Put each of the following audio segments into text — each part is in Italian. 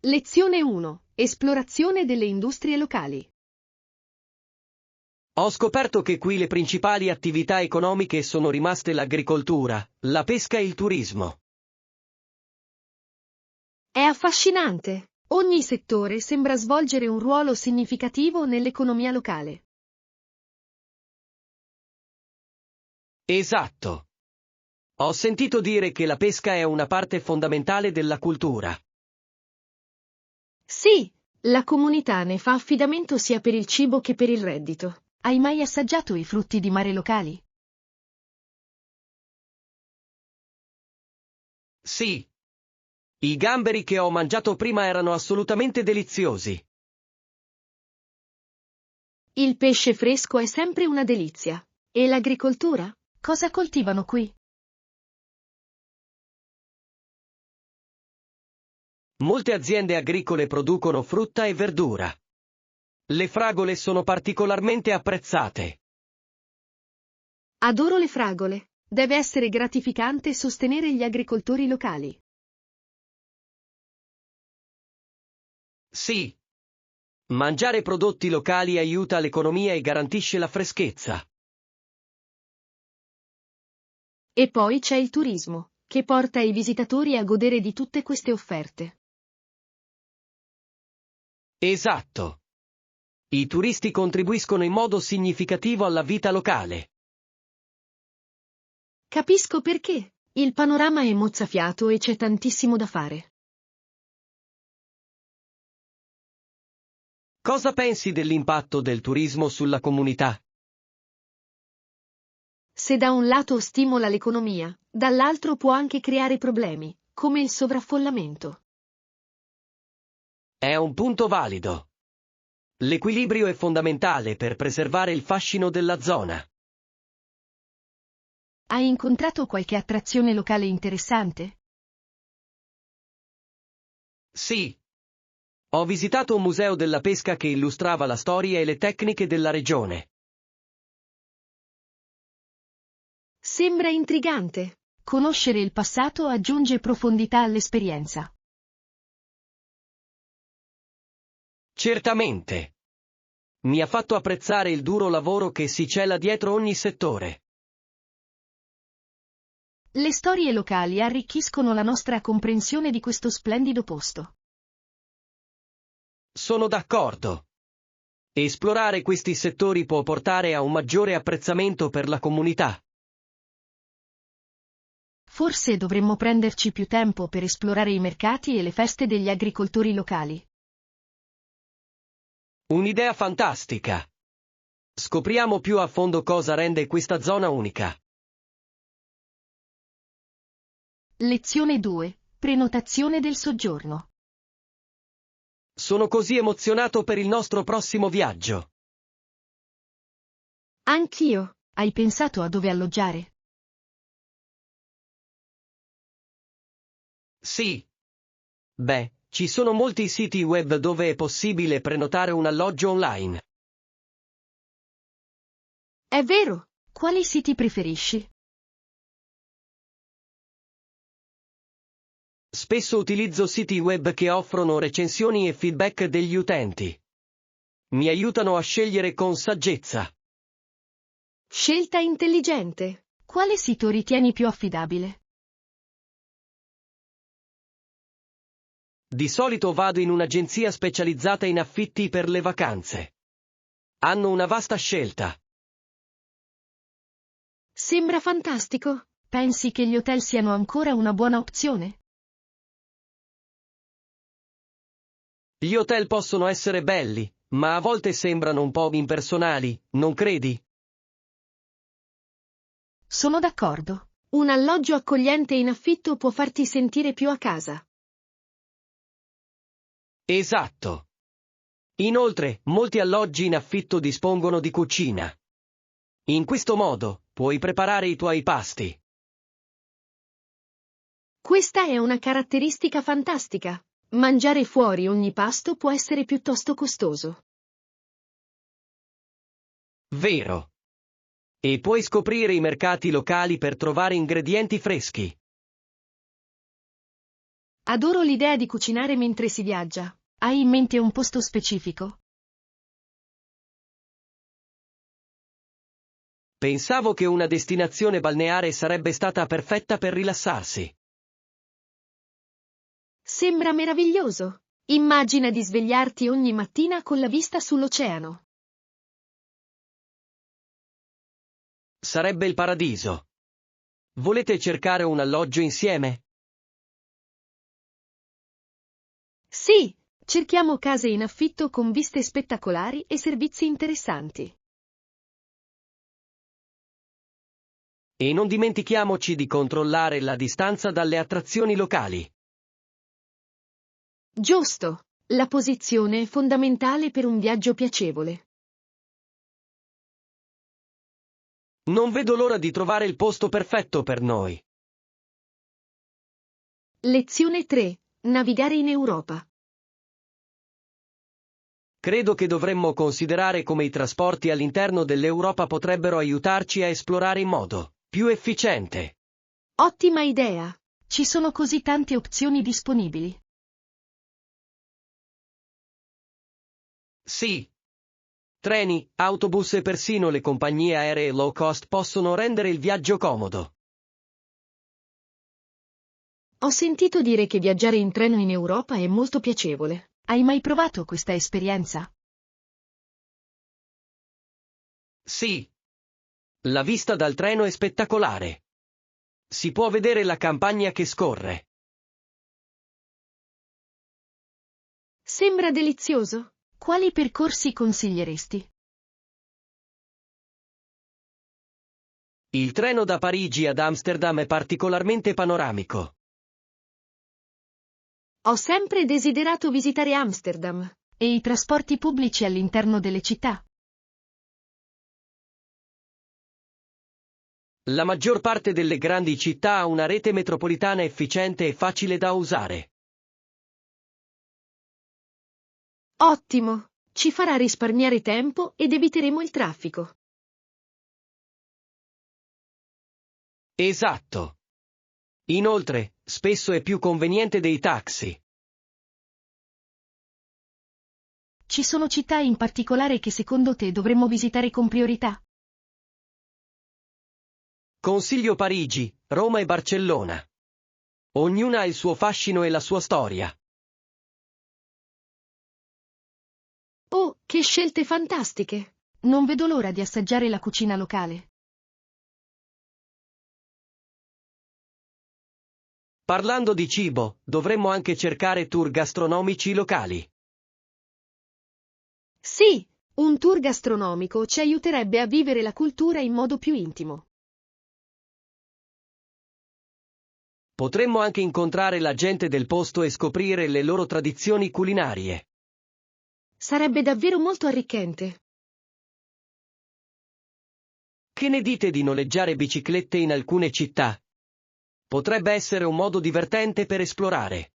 Lezione 1. Esplorazione delle industrie locali. Ho scoperto che qui le principali attività economiche sono rimaste l'agricoltura, la pesca e il turismo. È affascinante. Ogni settore sembra svolgere un ruolo significativo nell'economia locale. Esatto. Ho sentito dire che la pesca è una parte fondamentale della cultura. Sì, la comunità ne fa affidamento sia per il cibo che per il reddito. Hai mai assaggiato i frutti di mare locali? Sì. I gamberi che ho mangiato prima erano assolutamente deliziosi. Il pesce fresco è sempre una delizia. E l'agricoltura? Cosa coltivano qui? Molte aziende agricole producono frutta e verdura. Le fragole sono particolarmente apprezzate. Adoro le fragole. Deve essere gratificante sostenere gli agricoltori locali. Sì. Mangiare prodotti locali aiuta l'economia e garantisce la freschezza. E poi c'è il turismo, che porta i visitatori a godere di tutte queste offerte. Esatto. I turisti contribuiscono in modo significativo alla vita locale. Capisco perché. Il panorama è mozzafiato e c'è tantissimo da fare. Cosa pensi dell'impatto del turismo sulla comunità? Se da un lato stimola l'economia, dall'altro può anche creare problemi, come il sovraffollamento. È un punto valido. L'equilibrio è fondamentale per preservare il fascino della zona. Hai incontrato qualche attrazione locale interessante? Sì. Ho visitato un museo della pesca che illustrava la storia e le tecniche della regione. Sembra intrigante. Conoscere il passato aggiunge profondità all'esperienza. Certamente. Mi ha fatto apprezzare il duro lavoro che si cela dietro ogni settore. Le storie locali arricchiscono la nostra comprensione di questo splendido posto. Sono d'accordo. Esplorare questi settori può portare a un maggiore apprezzamento per la comunità. Forse dovremmo prenderci più tempo per esplorare i mercati e le feste degli agricoltori locali. Un'idea fantastica. Scopriamo più a fondo cosa rende questa zona unica. Lezione 2. Prenotazione del soggiorno. Sono così emozionato per il nostro prossimo viaggio. Anch'io. Hai pensato a dove alloggiare? Sì. Beh, ci sono molti siti web dove è possibile prenotare un alloggio online. È vero. Quali siti preferisci? Spesso utilizzo siti web che offrono recensioni e feedback degli utenti. Mi aiutano a scegliere con saggezza. Scelta intelligente. Quale sito ritieni più affidabile? Di solito vado in un'agenzia specializzata in affitti per le vacanze. Hanno una vasta scelta. Sembra fantastico. Pensi che gli hotel siano ancora una buona opzione? Gli hotel possono essere belli, ma a volte sembrano un po' impersonali, non credi? Sono d'accordo. Un alloggio accogliente in affitto può farti sentire più a casa. Esatto. Inoltre, molti alloggi in affitto dispongono di cucina. In questo modo, puoi preparare i tuoi pasti. Questa è una caratteristica fantastica. Mangiare fuori ogni pasto può essere piuttosto costoso. Vero. E puoi scoprire i mercati locali per trovare ingredienti freschi. Adoro l'idea di cucinare mentre si viaggia. Hai in mente un posto specifico? Pensavo che una destinazione balneare sarebbe stata perfetta per rilassarsi. Sembra meraviglioso. Immagina di svegliarti ogni mattina con la vista sull'oceano. Sarebbe il paradiso. Volete cercare un alloggio insieme? Sì, cerchiamo case in affitto con viste spettacolari e servizi interessanti. E non dimentichiamoci di controllare la distanza dalle attrazioni locali. Giusto. La posizione è fondamentale per un viaggio piacevole. Non vedo l'ora di trovare il posto perfetto per noi. Lezione 3. Navigare in Europa. Credo che dovremmo considerare come i trasporti all'interno dell'Europa potrebbero aiutarci a esplorare in modo più efficiente. Ottima idea. Ci sono così tante opzioni disponibili. Sì. Treni, autobus e persino le compagnie aeree low cost possono rendere il viaggio comodo. Ho sentito dire che viaggiare in treno in Europa è molto piacevole. Hai mai provato questa esperienza? Sì. La vista dal treno è spettacolare. Si può vedere la campagna che scorre. Sembra delizioso. Quali percorsi consiglieresti? Il treno da Parigi ad Amsterdam è particolarmente panoramico. Ho sempre desiderato visitare Amsterdam. E i trasporti pubblici all'interno delle città? La maggior parte delle grandi città ha una rete metropolitana efficiente e facile da usare. Ottimo! Ci farà risparmiare tempo ed eviteremo il traffico. Esatto. Inoltre, spesso è più conveniente dei taxi. Ci sono città in particolare che secondo te dovremmo visitare con priorità? Consiglio Parigi, Roma e Barcellona. Ognuna ha il suo fascino e la sua storia. Oh, che scelte fantastiche! Non vedo l'ora di assaggiare la cucina locale. Parlando di cibo, dovremmo anche cercare tour gastronomici locali. Sì, un tour gastronomico ci aiuterebbe a vivere la cultura in modo più intimo. Potremmo anche incontrare la gente del posto e scoprire le loro tradizioni culinarie. Sarebbe davvero molto arricchente. Che ne dite di noleggiare biciclette in alcune città? Potrebbe essere un modo divertente per esplorare.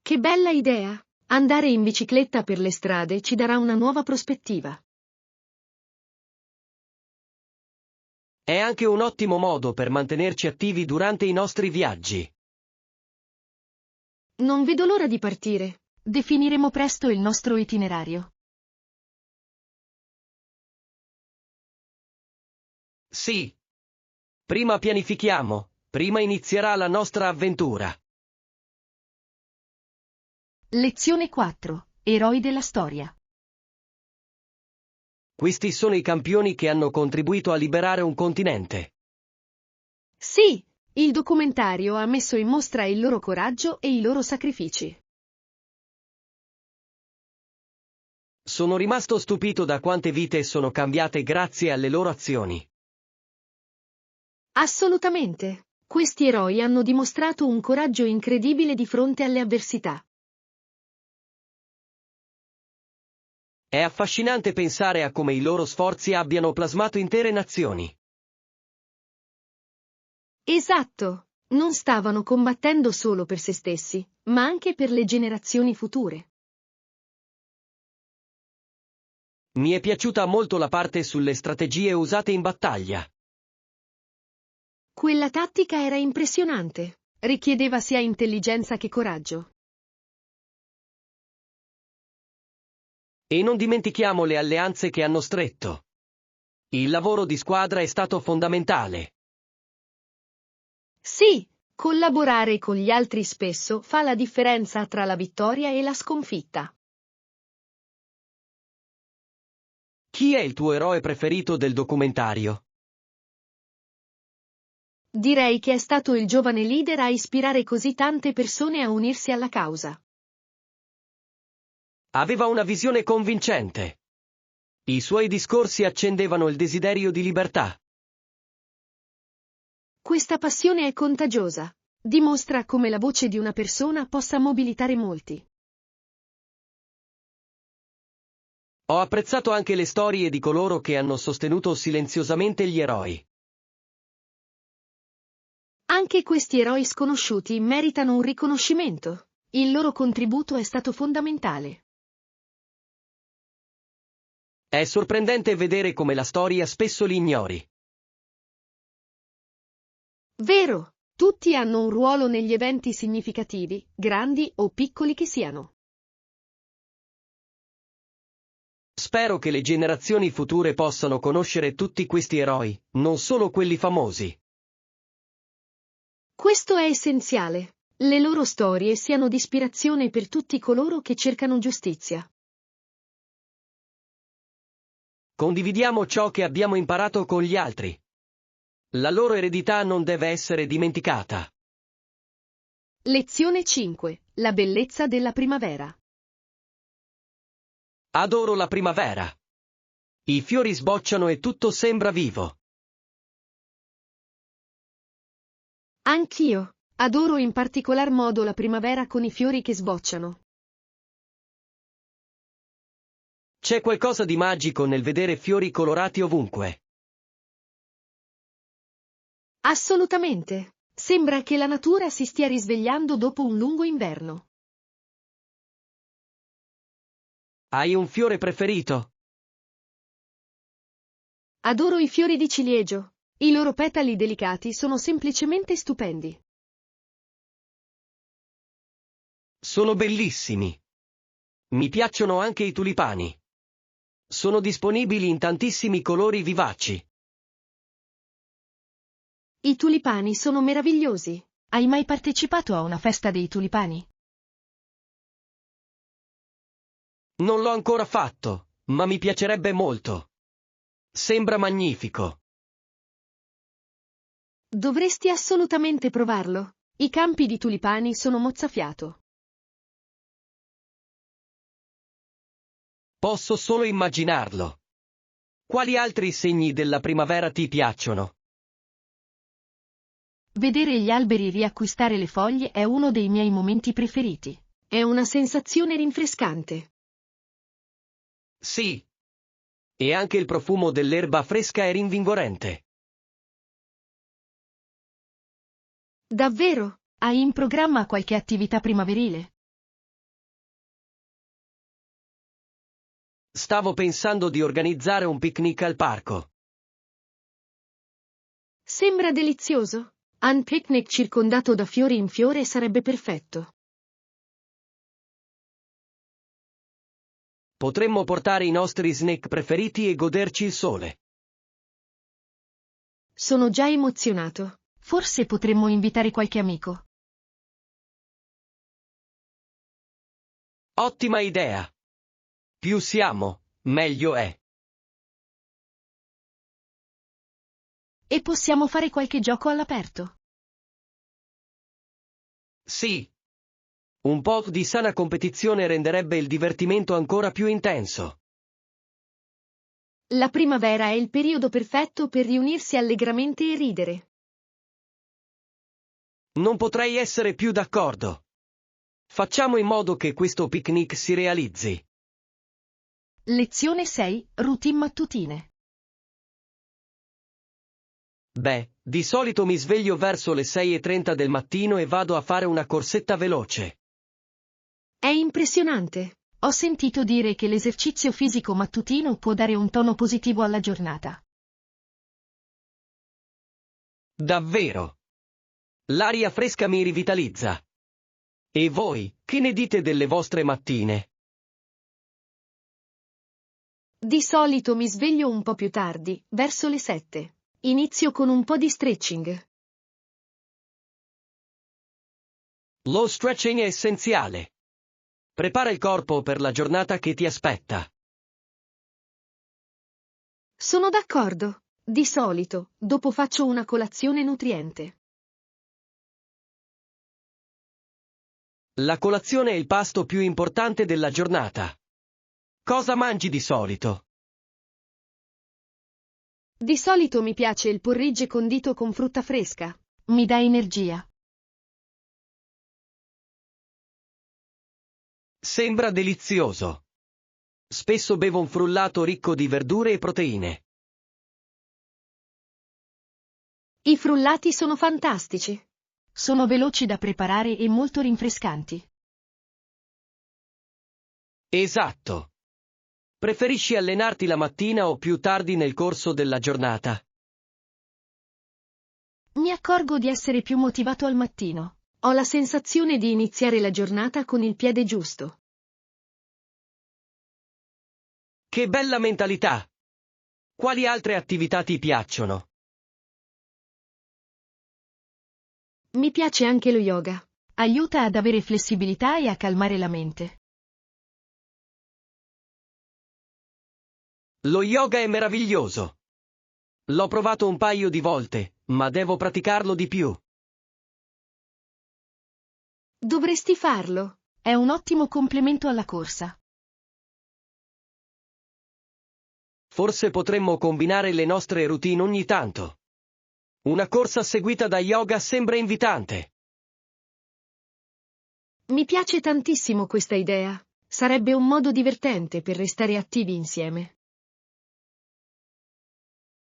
Che bella idea! Andare in bicicletta per le strade ci darà una nuova prospettiva. È anche un ottimo modo per mantenerci attivi durante i nostri viaggi. Non vedo l'ora di partire. Definiremo presto il nostro itinerario. Sì. Prima pianifichiamo, prima inizierà la nostra avventura. Lezione 4. Eroi della storia. Questi sono i campioni che hanno contribuito a liberare un continente. Sì, il documentario ha messo in mostra il loro coraggio e i loro sacrifici. Sono rimasto stupito da quante vite sono cambiate grazie alle loro azioni. Assolutamente. Questi eroi hanno dimostrato un coraggio incredibile di fronte alle avversità. È affascinante pensare a come i loro sforzi abbiano plasmato intere nazioni. Esatto. Non stavano combattendo solo per se stessi, ma anche per le generazioni future. Mi è piaciuta molto la parte sulle strategie usate in battaglia. Quella tattica era impressionante. richiedeva sia intelligenza che coraggio. E non dimentichiamo le alleanze che hanno stretto. Il lavoro di squadra è stato fondamentale. Sì, collaborare con gli altri spesso fa la differenza tra la vittoria e la sconfitta. Chi è il tuo eroe preferito del documentario? Direi che è stato il giovane leader a ispirare così tante persone a unirsi alla causa. Aveva una visione convincente. I suoi discorsi accendevano il desiderio di libertà. Questa passione è contagiosa. Dimostra come la voce di una persona possa mobilitare molti. Ho apprezzato anche le storie di coloro che hanno sostenuto silenziosamente gli eroi. Anche questi eroi sconosciuti meritano un riconoscimento. Il loro contributo è stato fondamentale. È sorprendente vedere come la storia spesso li ignori. Vero, tutti hanno un ruolo negli eventi significativi, grandi o piccoli che siano. Spero che le generazioni future possano conoscere tutti questi eroi, non solo quelli famosi. Questo è essenziale. Le loro storie siano di ispirazione per tutti coloro che cercano giustizia. Condividiamo ciò che abbiamo imparato con gli altri. La loro eredità non deve essere dimenticata. Lezione 5. La bellezza della primavera. Adoro la primavera. I fiori sbocciano e tutto sembra vivo. Anch'io. Adoro in particolar modo la primavera con i fiori che sbocciano. C'è qualcosa di magico nel vedere fiori colorati ovunque. Assolutamente. Sembra che la natura si stia risvegliando dopo un lungo inverno. Hai un fiore preferito? Adoro i fiori di ciliegio. I loro petali delicati sono semplicemente stupendi. Sono bellissimi. Mi piacciono anche i tulipani. Sono disponibili in tantissimi colori vivaci. I tulipani sono meravigliosi. Hai mai partecipato a una festa dei tulipani? Non l'ho ancora fatto, ma mi piacerebbe molto. Sembra magnifico. Dovresti assolutamente provarlo. I campi di tulipani sono mozzafiato. Posso solo immaginarlo. Quali altri segni della primavera ti piacciono? Vedere gli alberi riacquistare le foglie è uno dei miei momenti preferiti. È una sensazione rinfrescante. Sì. E anche il profumo dell'erba fresca è rinvigorente. Davvero? Hai in programma qualche attività primaverile? Stavo pensando di organizzare un picnic al parco. Sembra delizioso. Un picnic circondato da fiori in fiore sarebbe perfetto. Potremmo portare i nostri snack preferiti e goderci il sole. Sono già emozionato. Forse potremmo invitare qualche amico. Ottima idea. Più siamo, meglio è. E possiamo fare qualche gioco all'aperto. Sì. Un po' di sana competizione renderebbe il divertimento ancora più intenso. La primavera è il periodo perfetto per riunirsi allegramente e ridere. Non potrei essere più d'accordo. Facciamo in modo che questo picnic si realizzi. Lezione 6. Routine mattutine. Beh, di solito mi sveglio verso le 6:30 del mattino e vado a fare una corsetta veloce. È impressionante. Ho sentito dire che l'esercizio fisico mattutino può dare un tono positivo alla giornata. Davvero. L'aria fresca mi rivitalizza. E voi, che ne dite delle vostre mattine? Di solito mi sveglio un po' più tardi, verso le 7. Inizio con un po' di stretching. Lo stretching è essenziale. Prepara il corpo per la giornata che ti aspetta. Sono d'accordo. Di solito, dopo faccio una colazione nutriente. La colazione è il pasto più importante della giornata. Cosa mangi di solito? Di solito mi piace il porridge condito con frutta fresca. Mi dà energia. Sembra delizioso. Spesso bevo un frullato ricco di verdure e proteine. I frullati sono fantastici. Sono veloci da preparare e molto rinfrescanti. Esatto. Preferisci allenarti la mattina o più tardi nel corso della giornata? Mi accorgo di essere più motivato al mattino. Ho la sensazione di iniziare la giornata con il piede giusto. Che bella mentalità! Quali altre attività ti piacciono? Mi piace anche lo yoga. Aiuta ad avere flessibilità e a calmare la mente. Lo yoga è meraviglioso. L'ho provato un paio di volte, ma devo praticarlo di più. Dovresti farlo. È un ottimo complemento alla corsa. Forse potremmo combinare le nostre routine ogni tanto. Una corsa seguita da yoga sembra invitante. Mi piace tantissimo questa idea. Sarebbe un modo divertente per restare attivi insieme.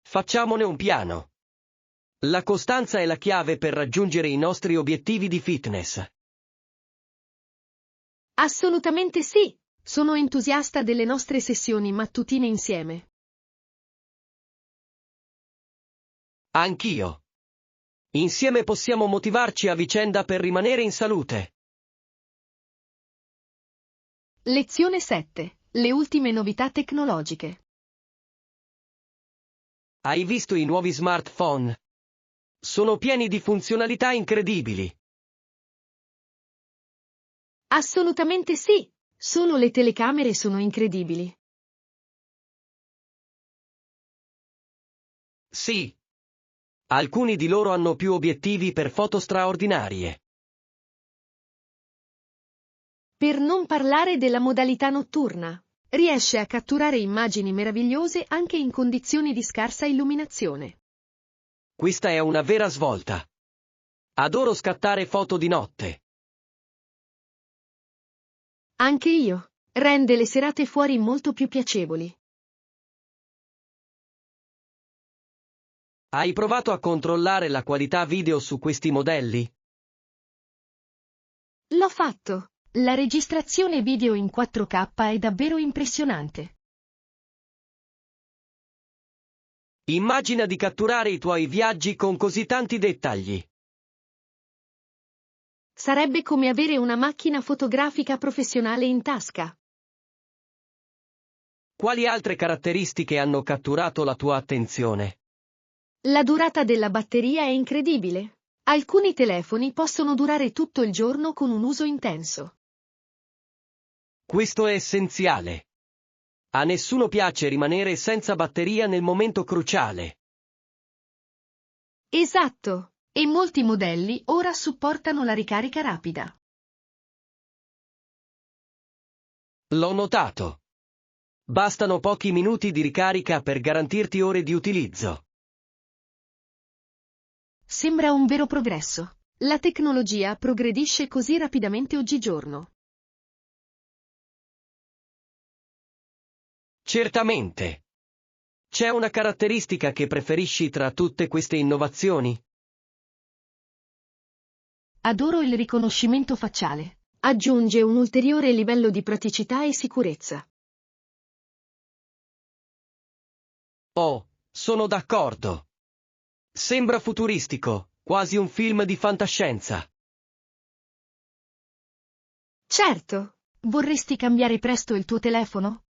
Facciamone un piano. La costanza è la chiave per raggiungere i nostri obiettivi di fitness. Assolutamente sì. Sono entusiasta delle nostre sessioni mattutine insieme. Anch'io. Insieme possiamo motivarci a vicenda per rimanere in salute. Lezione 7. Le ultime novità tecnologiche. Hai visto i nuovi smartphone? Sono pieni di funzionalità incredibili. Assolutamente sì. Solo le telecamere sono incredibili. Sì. Alcuni di loro hanno più obiettivi per foto straordinarie. Per non parlare della modalità notturna. Riesce a catturare immagini meravigliose anche in condizioni di scarsa illuminazione. Questa è una vera svolta. Adoro scattare foto di notte. Anche io. Rende le serate fuori molto più piacevoli. Hai provato a controllare la qualità video su questi modelli? L'ho fatto. La registrazione video in 4K è davvero impressionante. Immagina di catturare i tuoi viaggi con così tanti dettagli. Sarebbe come avere una macchina fotografica professionale in tasca. Quali altre caratteristiche hanno catturato la tua attenzione? La durata della batteria è incredibile. Alcuni telefoni possono durare tutto il giorno con un uso intenso. Questo è essenziale. A nessuno piace rimanere senza batteria nel momento cruciale. Esatto. E molti modelli ora supportano la ricarica rapida. L'ho notato. Bastano pochi minuti di ricarica per garantirti ore di utilizzo. Sembra un vero progresso. La tecnologia progredisce così rapidamente oggigiorno. Certamente. C'è una caratteristica che preferisci tra tutte queste innovazioni? Adoro il riconoscimento facciale. Aggiunge un ulteriore livello di praticità e sicurezza. Oh, sono d'accordo. Sembra futuristico, Quasi un film di fantascienza. Certo. Vorresti cambiare presto il tuo telefono?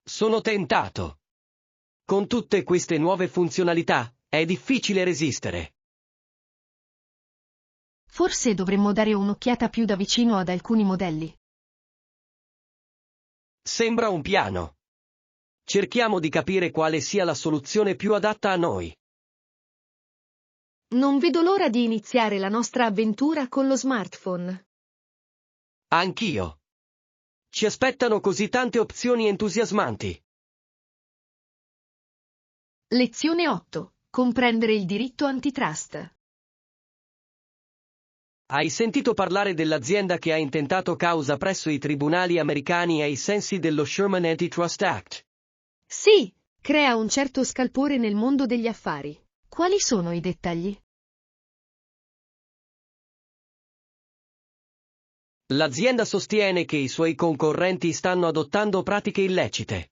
Sono tentato. Con tutte queste nuove funzionalità, è difficile resistere. Forse dovremmo dare un'occhiata più da vicino ad alcuni modelli. Sembra un piano. Cerchiamo di capire quale sia la soluzione più adatta a noi. Non vedo l'ora di iniziare la nostra avventura con lo smartphone. Anch'io. Ci aspettano così tante opzioni entusiasmanti. Lezione 8. Comprendere il diritto antitrust. Hai sentito parlare dell'azienda che ha intentato causa presso i tribunali americani ai sensi dello Sherman Antitrust Act? Sì, crea un certo scalpore nel mondo degli affari. Quali sono i dettagli? L'azienda sostiene che i suoi concorrenti stanno adottando pratiche illecite.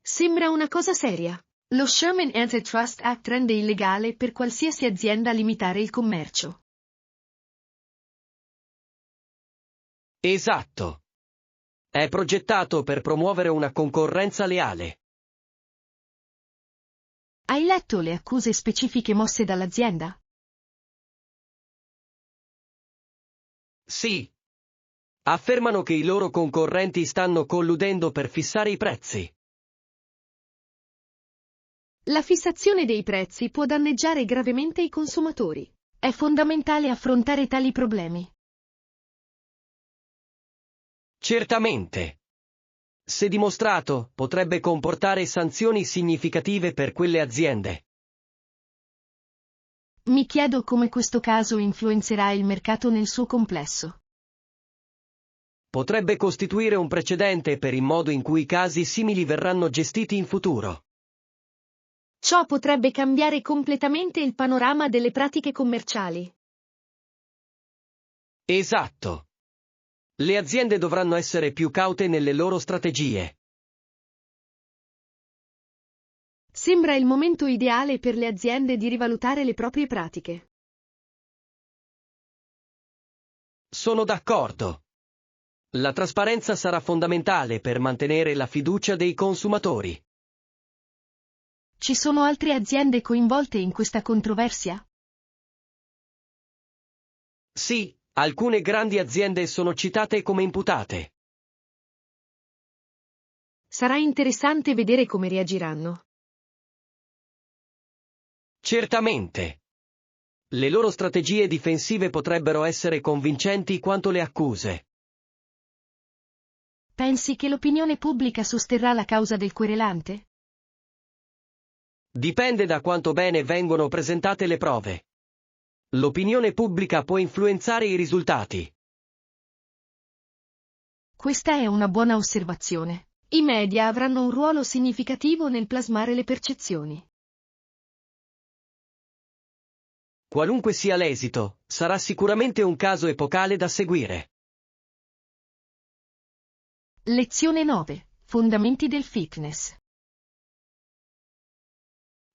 Sembra una cosa seria. Lo Sherman Antitrust Act rende illegale per qualsiasi azienda limitare il commercio. Esatto. È progettato per promuovere una concorrenza leale. Hai letto le accuse specifiche mosse dall'azienda? Sì. Affermano che i loro concorrenti stanno colludendo per fissare i prezzi. La fissazione dei prezzi può danneggiare gravemente i consumatori. È fondamentale affrontare tali problemi. Certamente. Se dimostrato, potrebbe comportare sanzioni significative per quelle aziende. Mi chiedo come questo caso influenzerà il mercato nel suo complesso. Potrebbe costituire un precedente per il modo in cui casi simili verranno gestiti in futuro. Ciò potrebbe cambiare completamente il panorama delle pratiche commerciali. Esatto. Le aziende dovranno essere più caute nelle loro strategie. Sembra il momento ideale per le aziende di rivalutare le proprie pratiche. Sono d'accordo. La trasparenza sarà fondamentale per mantenere la fiducia dei consumatori. Ci sono altre aziende coinvolte in questa controversia? Sì, alcune grandi aziende sono citate come imputate. Sarà interessante vedere come reagiranno. Certamente. Le loro strategie difensive potrebbero essere convincenti quanto le accuse. Pensi che l'opinione pubblica sosterrà la causa del querelante? Dipende da quanto bene vengono presentate le prove. L'opinione pubblica può influenzare i risultati. Questa è una buona osservazione. I media avranno un ruolo significativo nel plasmare le percezioni. Qualunque sia l'esito, sarà sicuramente un caso epocale da seguire. Lezione 9. Fondamenti del fitness.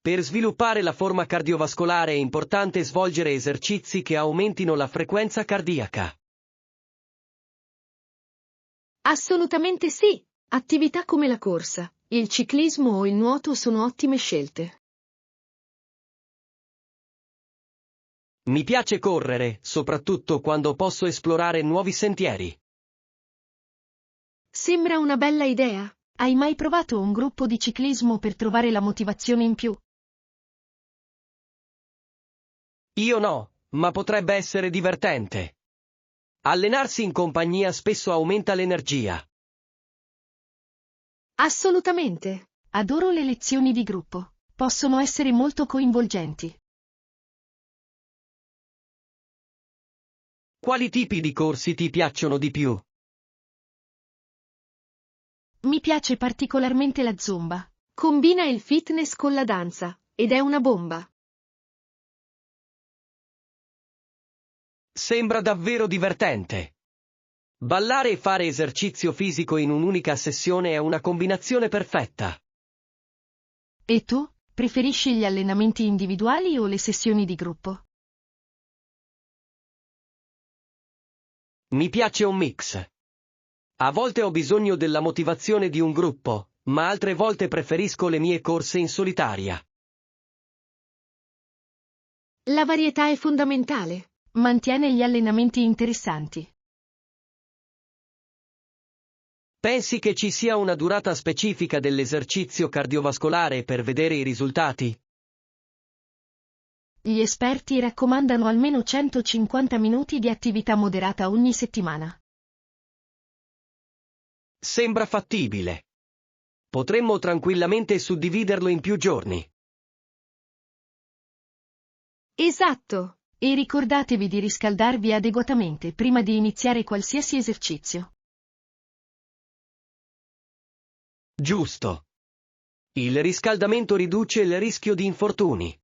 Per sviluppare la forma cardiovascolare è importante svolgere esercizi che aumentino la frequenza cardiaca. Assolutamente sì. Attività come la corsa, il ciclismo o il nuoto sono ottime scelte. Mi piace correre, soprattutto quando posso esplorare nuovi sentieri. Sembra una bella idea. Hai mai provato un gruppo di ciclismo per trovare la motivazione in più? Io no, ma potrebbe essere divertente. Allenarsi in compagnia spesso aumenta l'energia. Assolutamente. Adoro le lezioni di gruppo. Possono essere molto coinvolgenti. Quali tipi di corsi ti piacciono di più? Mi piace particolarmente la zumba. Combina il fitness con la danza, ed è una bomba. Sembra davvero divertente. Ballare e fare esercizio fisico in un'unica sessione è una combinazione perfetta. E tu, preferisci gli allenamenti individuali o le sessioni di gruppo? Mi piace un mix. A volte ho bisogno della motivazione di un gruppo, ma altre volte preferisco le mie corse in solitaria. La varietà è fondamentale. Mantiene gli allenamenti interessanti. Pensi che ci sia una durata specifica dell'esercizio cardiovascolare per vedere i risultati? Gli esperti raccomandano almeno 150 minuti di attività moderata ogni settimana. Sembra fattibile. Potremmo tranquillamente suddividerlo in più giorni. Esatto. E ricordatevi di riscaldarvi adeguatamente prima di iniziare qualsiasi esercizio. Giusto. Il riscaldamento riduce il rischio di infortuni.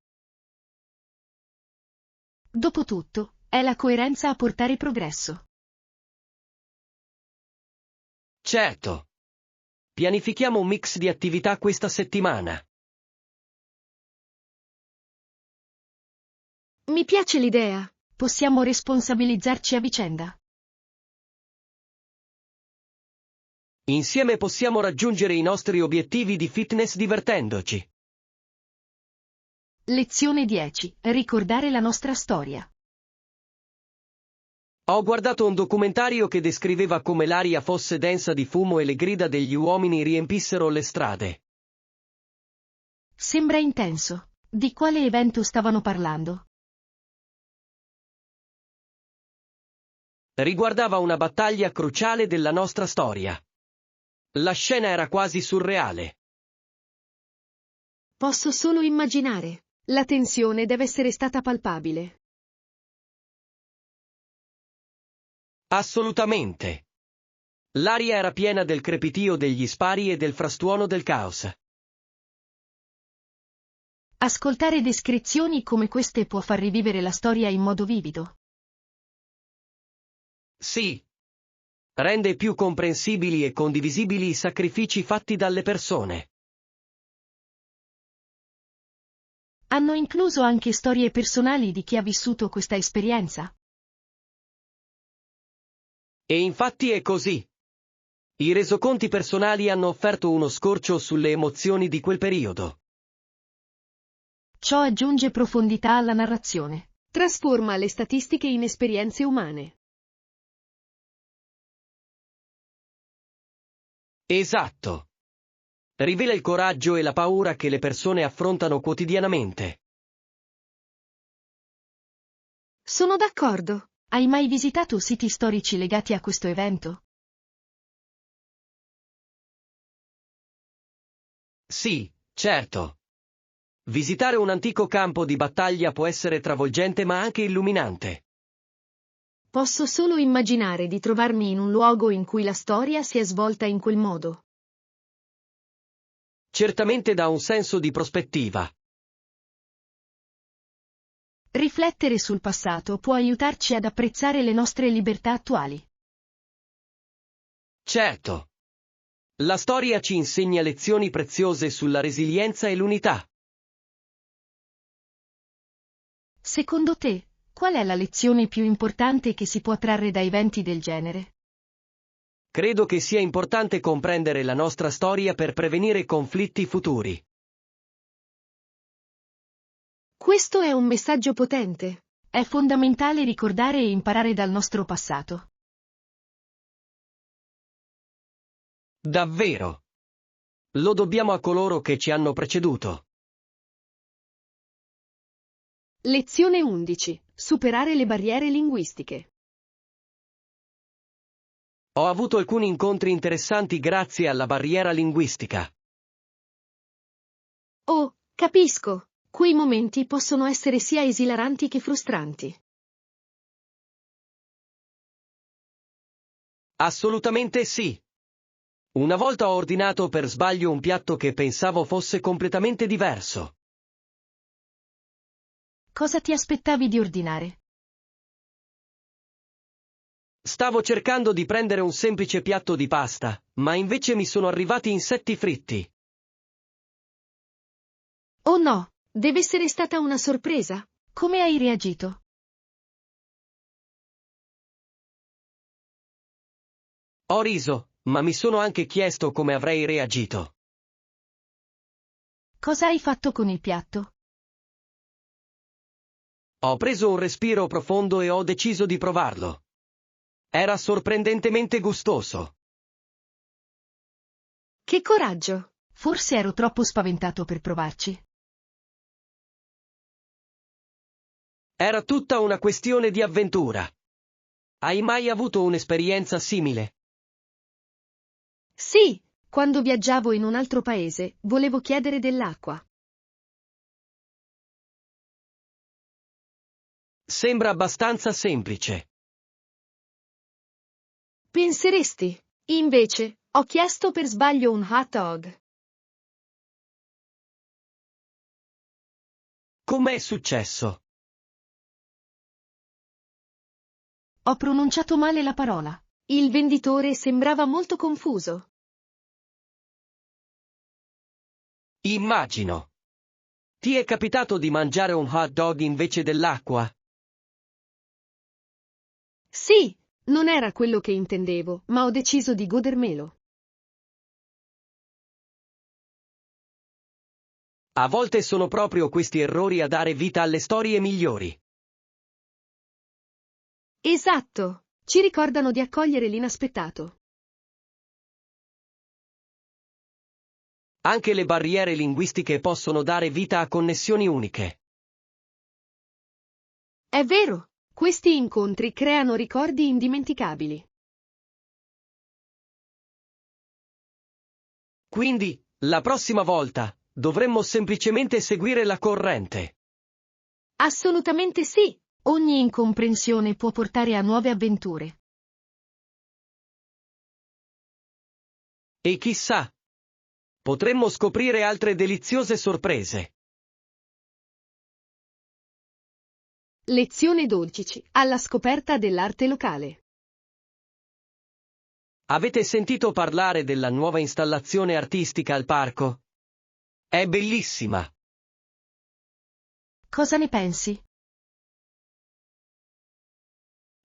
Dopotutto, è la coerenza a portare progresso. Certo. Pianifichiamo un mix di attività questa settimana. Mi piace l'idea. Possiamo responsabilizzarci a vicenda. Insieme possiamo raggiungere i nostri obiettivi di fitness divertendoci. Lezione 10. Ricordare la nostra storia. Ho guardato un documentario che descriveva come l'aria fosse densa di fumo e le grida degli uomini riempissero le strade. Sembra intenso. Di quale evento stavano parlando? Riguardava una battaglia cruciale della nostra storia. La scena era quasi surreale. Posso solo immaginare. La tensione deve essere stata palpabile. Assolutamente. L'aria era piena del crepitio degli spari e del frastuono del caos. Ascoltare descrizioni come queste può far rivivere la storia in modo vivido. Sì. Rende più comprensibili e condivisibili i sacrifici fatti dalle persone. Hanno incluso anche storie personali di chi ha vissuto questa esperienza. E infatti è così. I resoconti personali hanno offerto uno scorcio sulle emozioni di quel periodo. Ciò aggiunge profondità alla narrazione. Trasforma le statistiche in esperienze umane. Esatto. Rivela il coraggio e la paura che le persone affrontano quotidianamente. Sono d'accordo. Hai mai visitato siti storici legati a questo evento? Sì, certo. Visitare un antico campo di battaglia può essere travolgente ma anche illuminante. Posso solo immaginare di trovarmi in un luogo in cui la storia si è svolta in quel modo. Certamente dà un senso di prospettiva. Riflettere sul passato può aiutarci ad apprezzare le nostre libertà attuali. Certo. La storia ci insegna lezioni preziose sulla resilienza e l'unità. Secondo te, qual è la lezione più importante che si può trarre da eventi del genere? Credo che sia importante comprendere la nostra storia per prevenire conflitti futuri. Questo è un messaggio potente. È fondamentale ricordare e imparare dal nostro passato. Davvero. Lo dobbiamo a coloro che ci hanno preceduto. Lezione 11. Superare le barriere linguistiche. Ho avuto alcuni incontri interessanti grazie alla barriera linguistica. Oh, capisco. Quei momenti possono essere sia esilaranti che frustranti. Assolutamente sì. Una volta ho ordinato per sbaglio un piatto che pensavo fosse completamente diverso. Cosa ti aspettavi di ordinare? Stavo cercando di prendere un semplice piatto di pasta, ma invece mi sono arrivati insetti fritti. Oh no, deve essere stata una sorpresa. Come hai reagito? Ho riso, ma mi sono anche chiesto come avrei reagito. Cosa hai fatto con il piatto? Ho preso un respiro profondo e ho deciso di provarlo. Era sorprendentemente gustoso. Che coraggio! Forse ero troppo spaventato per provarci. Era tutta una questione di avventura. Hai mai avuto un'esperienza simile? Sì, quando viaggiavo in un altro paese, volevo chiedere dell'acqua. Sembra abbastanza semplice. Penseresti? Invece, ho chiesto per sbaglio un hot dog. Com'è successo? Ho pronunciato male la parola. Il venditore sembrava molto confuso. Immagino. Ti è capitato di mangiare un hot dog invece dell'acqua? Sì, non era quello che intendevo, ma ho deciso di godermelo. A volte sono proprio questi errori a dare vita alle storie migliori. Esatto, ci ricordano di accogliere l'inaspettato. Anche le barriere linguistiche possono dare vita a connessioni uniche. È vero, questi incontri creano ricordi indimenticabili. Quindi, la prossima volta, dovremmo semplicemente seguire la corrente. Assolutamente sì, ogni incomprensione può portare a nuove avventure. E chissà, potremmo scoprire altre deliziose sorprese. Lezione 12. Alla scoperta dell'arte locale. Avete sentito parlare della nuova installazione artistica al parco? È bellissima. Cosa ne pensi?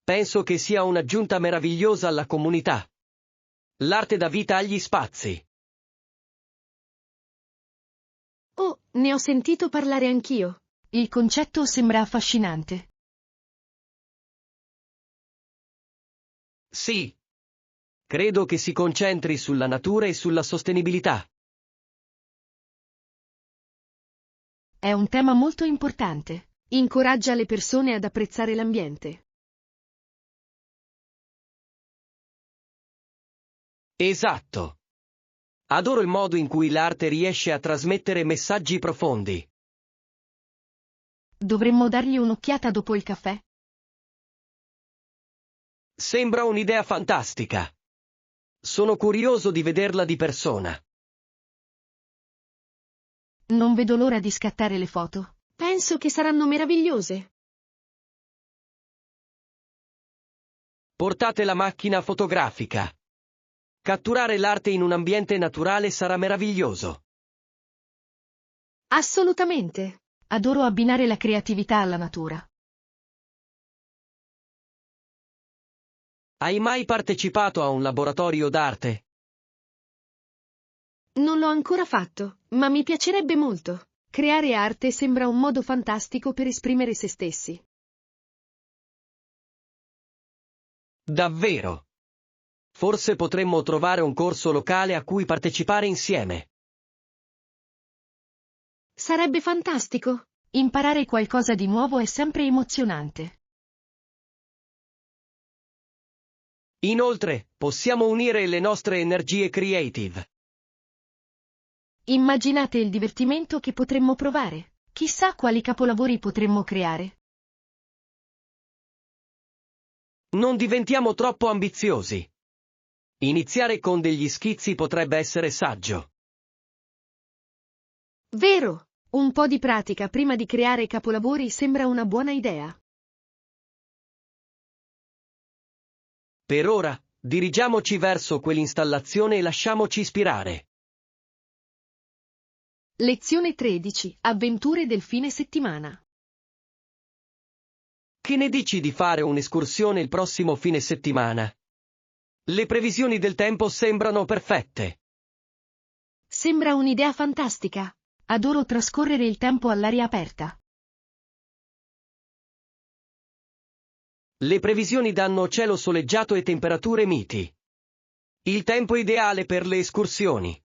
Penso che sia un'aggiunta meravigliosa alla comunità. L'arte dà vita agli spazi. Oh, ne ho sentito parlare anch'io. Il concetto sembra affascinante. Sì. Credo che si concentri sulla natura e sulla sostenibilità. È un tema molto importante. Incoraggia le persone ad apprezzare l'ambiente. Esatto. Adoro il modo in cui l'arte riesce a trasmettere messaggi profondi. Dovremmo dargli un'occhiata dopo il caffè? Sembra un'idea fantastica. Sono curioso di vederla di persona. Non vedo l'ora di scattare le foto. Penso che saranno meravigliose. Portate la macchina fotografica. Catturare l'arte in un ambiente naturale sarà meraviglioso. Assolutamente. Adoro abbinare la creatività alla natura. Hai mai partecipato a un laboratorio d'arte? Non l'ho ancora fatto, ma mi piacerebbe molto. Creare arte sembra un modo fantastico per esprimere se stessi. Davvero? Forse potremmo trovare un corso locale a cui partecipare insieme. Sarebbe fantastico. Imparare qualcosa di nuovo è sempre emozionante. Inoltre, possiamo unire le nostre energie creative. Immaginate il divertimento che potremmo provare. Chissà quali capolavori potremmo creare. Non diventiamo troppo ambiziosi. Iniziare con degli schizzi potrebbe essere saggio. Vero, un po' di pratica prima di creare capolavori sembra una buona idea. Per ora, dirigiamoci verso quell'installazione e lasciamoci ispirare. Lezione 13. Avventure del fine settimana. Che ne dici di fare un'escursione il prossimo fine settimana? Le previsioni del tempo sembrano perfette. Sembra un'idea fantastica. Adoro trascorrere il tempo all'aria aperta. Le previsioni danno cielo soleggiato e temperature miti. Il tempo ideale per le escursioni.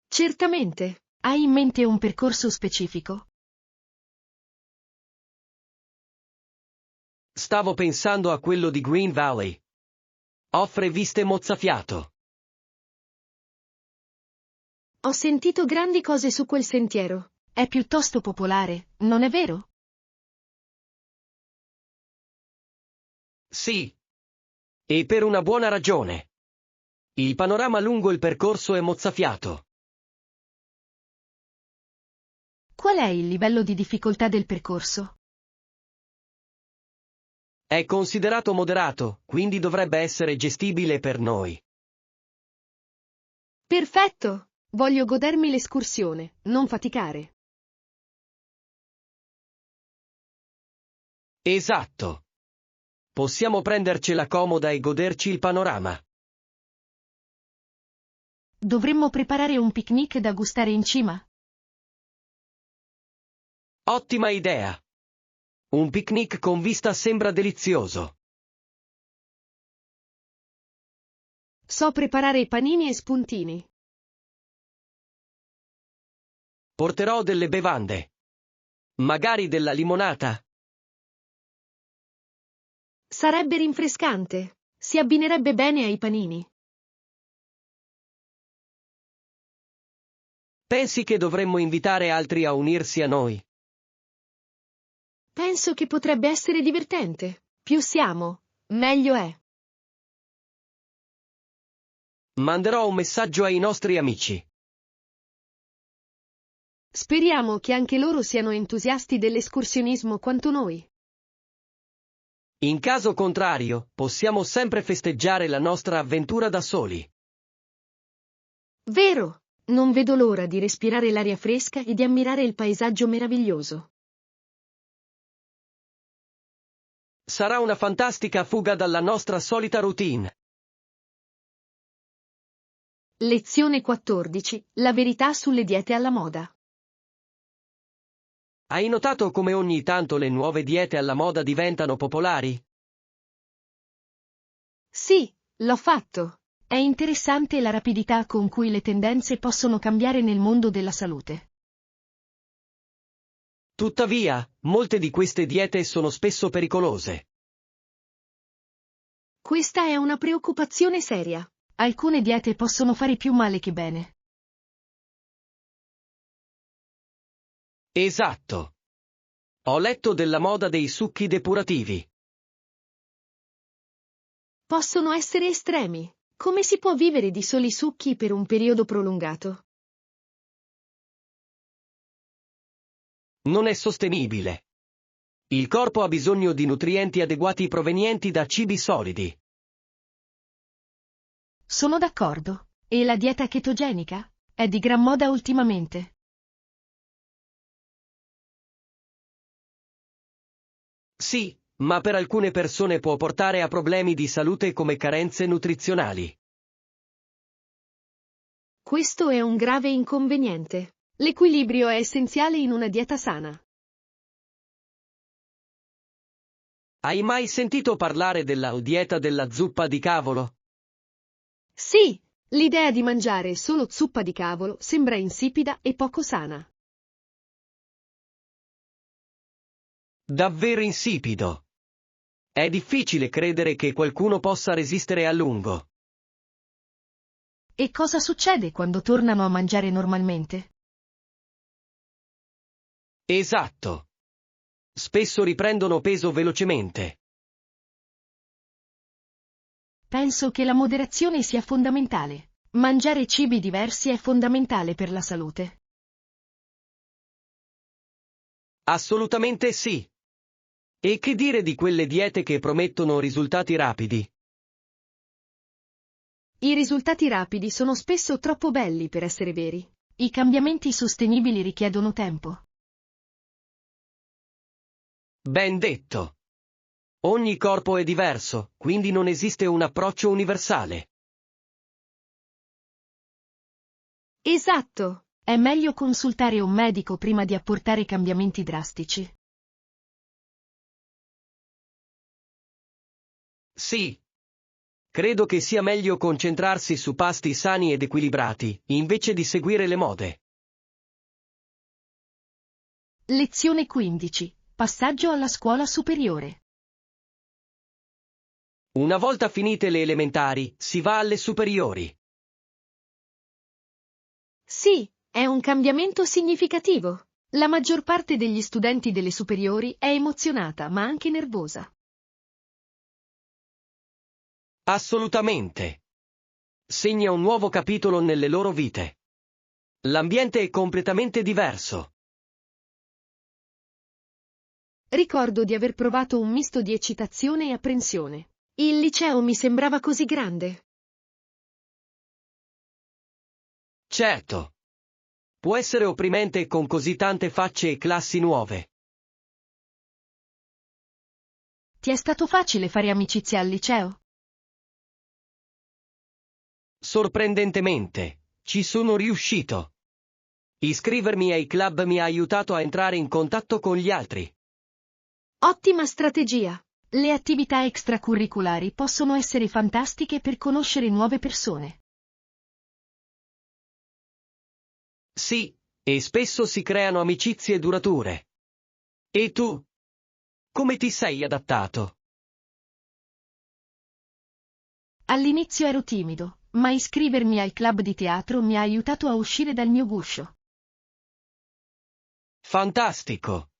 Certamente. Hai in mente un percorso specifico? Stavo pensando a quello di Green Valley. Offre viste mozzafiato. Ho sentito grandi cose su quel sentiero. È piuttosto popolare, non è vero? Sì. E per una buona ragione. Il panorama lungo il percorso è mozzafiato. Qual è il livello di difficoltà del percorso? È considerato moderato, quindi dovrebbe essere gestibile per noi. Perfetto! Voglio godermi l'escursione, non faticare. Esatto. Possiamo prendercela comoda e goderci il panorama. Dovremmo preparare un picnic da gustare in cima? Ottima idea. Un picnic con vista sembra delizioso. So preparare panini e spuntini. Porterò delle bevande. Magari della limonata. Sarebbe rinfrescante. Si abbinerebbe bene ai panini. Pensi che dovremmo invitare altri a unirsi a noi? Penso che potrebbe essere divertente. Più siamo, meglio è. Manderò un messaggio ai nostri amici. Speriamo che anche loro siano entusiasti dell'escursionismo quanto noi. In caso contrario, possiamo sempre festeggiare la nostra avventura da soli. Vero! Non vedo l'ora di respirare l'aria fresca e di ammirare il paesaggio meraviglioso. Sarà una fantastica fuga dalla nostra solita routine. Lezione 14. La verità sulle diete alla moda. Hai notato come ogni tanto le nuove diete alla moda diventano popolari? Sì, l'ho fatto. È interessante la rapidità con cui le tendenze possono cambiare nel mondo della salute. Tuttavia, molte di queste diete sono spesso pericolose. Questa è una preoccupazione seria. Alcune diete possono fare più male che bene. Esatto. Ho letto della moda dei succhi depurativi. Possono essere estremi. Come si può vivere di soli succhi per un periodo prolungato? Non è sostenibile. Il corpo ha bisogno di nutrienti adeguati provenienti da cibi solidi. Sono d'accordo. E la dieta chetogenica? È di gran moda ultimamente. Sì, ma per alcune persone può portare a problemi di salute come carenze nutrizionali. Questo è un grave inconveniente. L'equilibrio è essenziale in una dieta sana. Hai mai sentito parlare della dieta della zuppa di cavolo? Sì, l'idea di mangiare solo zuppa di cavolo sembra insipida e poco sana. Davvero insipido. È difficile credere che qualcuno possa resistere a lungo. E cosa succede quando tornano a mangiare normalmente? Esatto. Spesso riprendono peso velocemente. Penso che la moderazione sia fondamentale. Mangiare cibi diversi è fondamentale per la salute. Assolutamente sì. E che dire di quelle diete che promettono risultati rapidi? I risultati rapidi sono spesso troppo belli per essere veri. I cambiamenti sostenibili richiedono tempo. Ben detto. Ogni corpo è diverso, quindi non esiste un approccio universale. Esatto. È meglio consultare un medico prima di apportare cambiamenti drastici. Sì. Credo che sia meglio concentrarsi su pasti sani ed equilibrati, invece di seguire le mode. Lezione 15. Passaggio alla scuola superiore. Una volta finite le elementari, si va alle superiori. Sì, è un cambiamento significativo. La maggior parte degli studenti delle superiori è emozionata ma anche nervosa. Assolutamente. Segna un nuovo capitolo nelle loro vite. L'ambiente è completamente diverso. Ricordo di aver provato un misto di eccitazione e apprensione. Il liceo mi sembrava così grande. Certo. Può essere opprimente con così tante facce e classi nuove. Ti è stato facile fare amicizia al liceo? Sorprendentemente, ci sono riuscito. Iscrivermi ai club mi ha aiutato a entrare in contatto con gli altri. Ottima strategia. Le attività extracurriculari possono essere fantastiche per conoscere nuove persone. Sì, e spesso si creano amicizie durature. E tu? Come ti sei adattato? All'inizio ero timido, ma iscrivermi al club di teatro mi ha aiutato a uscire dal mio guscio. Fantastico!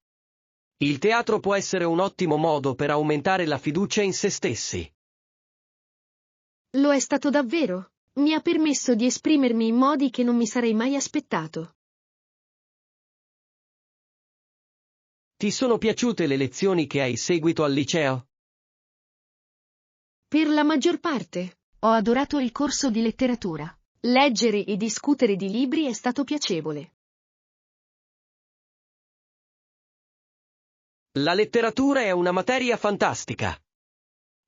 Il teatro può essere un ottimo modo per aumentare la fiducia in se stessi. Lo è stato davvero. Mi ha permesso di esprimermi in modi che non mi sarei mai aspettato. Ti sono piaciute le lezioni che hai seguito al liceo? Per la maggior parte, ho adorato il corso di letteratura. Leggere e discutere di libri è stato piacevole. La letteratura è una materia fantastica.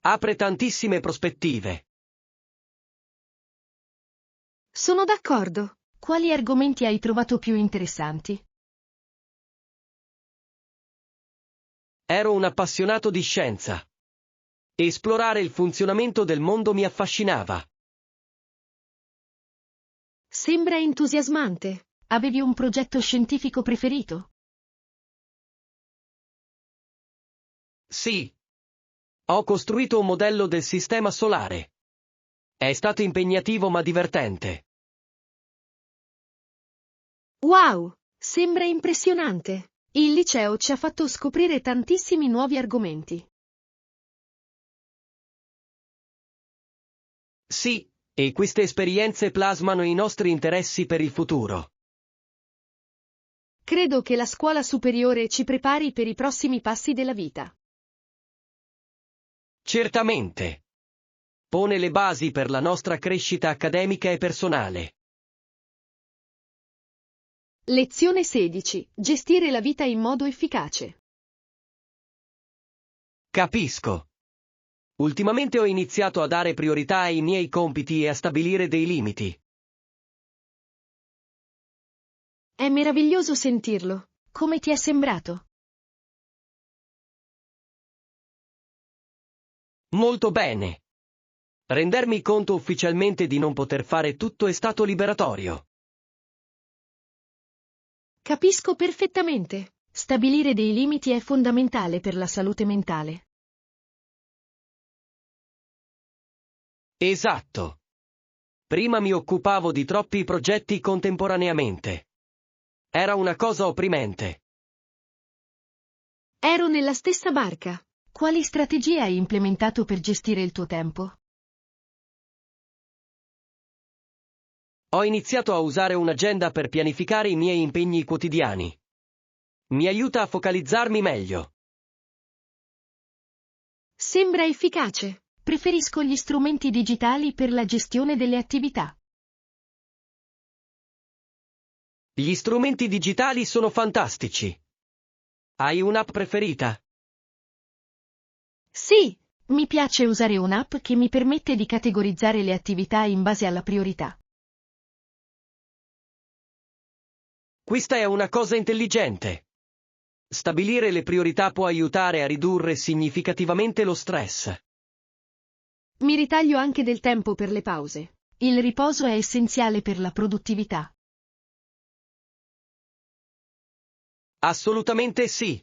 Apre tantissime prospettive. Sono d'accordo. Quali argomenti hai trovato più interessanti? Ero un appassionato di scienza. Esplorare il funzionamento del mondo mi affascinava. Sembra entusiasmante. Avevi un progetto scientifico preferito? Sì. Ho costruito un modello del sistema solare. È stato impegnativo ma divertente. Wow! Sembra impressionante. Il liceo ci ha fatto scoprire tantissimi nuovi argomenti. Sì, e queste esperienze plasmano i nostri interessi per il futuro. Credo che la scuola superiore ci prepari per i prossimi passi della vita. Certamente. Pone le basi per la nostra crescita accademica e personale. Lezione 16. Gestire la vita in modo efficace. Capisco. Ultimamente ho iniziato a dare priorità ai miei compiti e a stabilire dei limiti. È meraviglioso sentirlo. Come ti è sembrato? Molto bene. Rendermi conto ufficialmente di non poter fare tutto è stato liberatorio. Capisco perfettamente. Stabilire dei limiti è fondamentale per la salute mentale. Esatto. Prima mi occupavo di troppi progetti contemporaneamente. Era una cosa opprimente. Ero nella stessa barca. Quali strategie hai implementato per gestire il tuo tempo? Ho iniziato a usare un'agenda per pianificare i miei impegni quotidiani. Mi aiuta a focalizzarmi meglio. Sembra efficace. Preferisco gli strumenti digitali per la gestione delle attività. Gli strumenti digitali sono fantastici. Hai un'app preferita? Sì, mi piace usare un'app che mi permette di categorizzare le attività in base alla priorità. Questa è una cosa intelligente. Stabilire le priorità può aiutare a ridurre significativamente lo stress. Mi ritaglio anche del tempo per le pause. Il riposo è essenziale per la produttività. Assolutamente sì.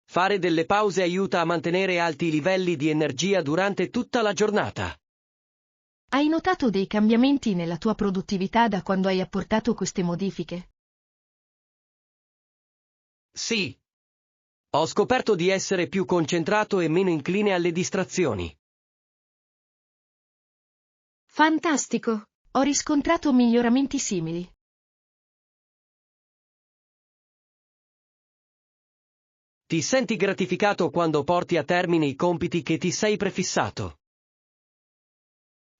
Fare delle pause aiuta a mantenere alti i livelli di energia durante tutta la giornata. Hai notato dei cambiamenti nella tua produttività da quando hai apportato queste modifiche? Sì. Ho scoperto di essere più concentrato e meno incline alle distrazioni. Fantastico! Ho riscontrato miglioramenti simili. Ti senti gratificato quando porti a termine i compiti che ti sei prefissato.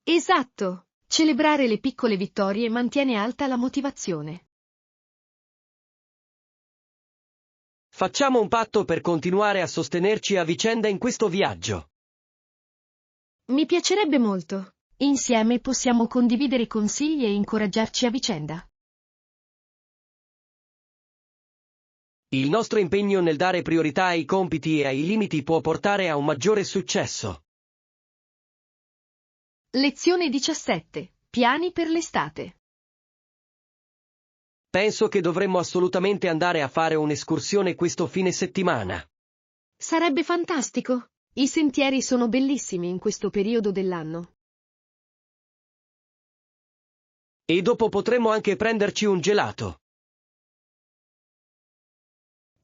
Esatto! Celebrare le piccole vittorie mantiene alta la motivazione. Facciamo un patto per continuare a sostenerci a vicenda in questo viaggio. Mi piacerebbe molto. Insieme possiamo condividere consigli e incoraggiarci a vicenda. Il nostro impegno nel dare priorità ai compiti e ai limiti può portare a un maggiore successo. Lezione 17. Piani per l'estate. Penso che dovremmo assolutamente andare a fare un'escursione questo fine settimana. Sarebbe fantastico. I sentieri sono bellissimi in questo periodo dell'anno. E dopo potremmo anche prenderci un gelato.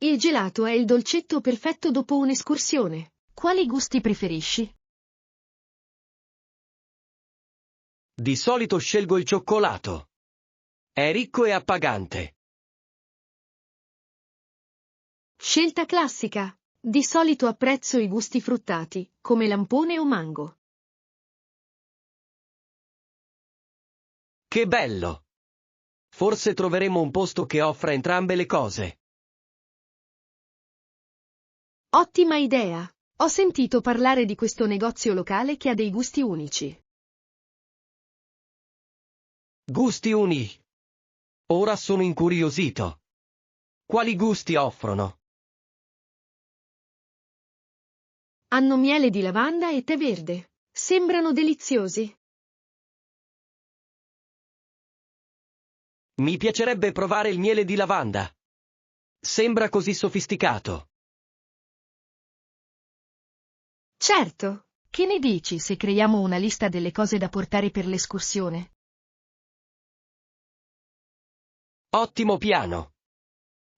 Il gelato è il dolcetto perfetto dopo un'escursione. Quali gusti preferisci? Di solito scelgo il cioccolato. È ricco e appagante. Scelta classica. Di solito apprezzo i gusti fruttati, come lampone o mango. Che bello! Forse troveremo un posto che offra entrambe le cose. Ottima idea! Ho sentito parlare di questo negozio locale che ha dei gusti unici. Gusti uni. Ora sono incuriosito. Quali gusti offrono? Hanno miele di lavanda e tè verde. Sembrano deliziosi. Mi piacerebbe provare il miele di lavanda. Sembra così sofisticato. Certo! Che ne dici se creiamo una lista delle cose da portare per l'escursione? Ottimo piano.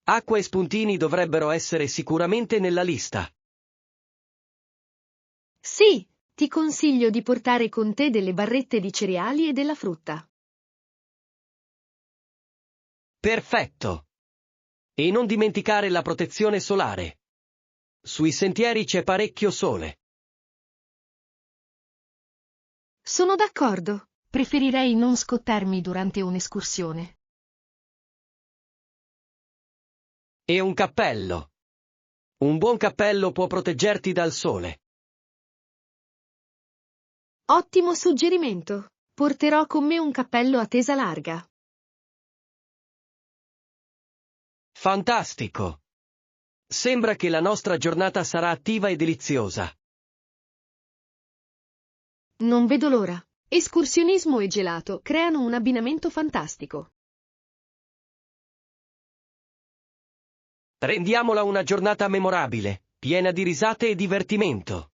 Acqua e spuntini dovrebbero essere sicuramente nella lista. Sì! Ti consiglio di portare con te delle barrette di cereali e della frutta. Perfetto. E non dimenticare la protezione solare. Sui sentieri c'è parecchio sole. Sono d'accordo. Preferirei non scottarmi durante un'escursione. E un cappello. Un buon cappello può proteggerti dal sole. Ottimo suggerimento. Porterò con me un cappello a tesa larga. Fantastico. Sembra che la nostra giornata sarà attiva e deliziosa. Non vedo l'ora. Escursionismo e gelato creano un abbinamento fantastico. Rendiamola una giornata memorabile, piena di risate e divertimento.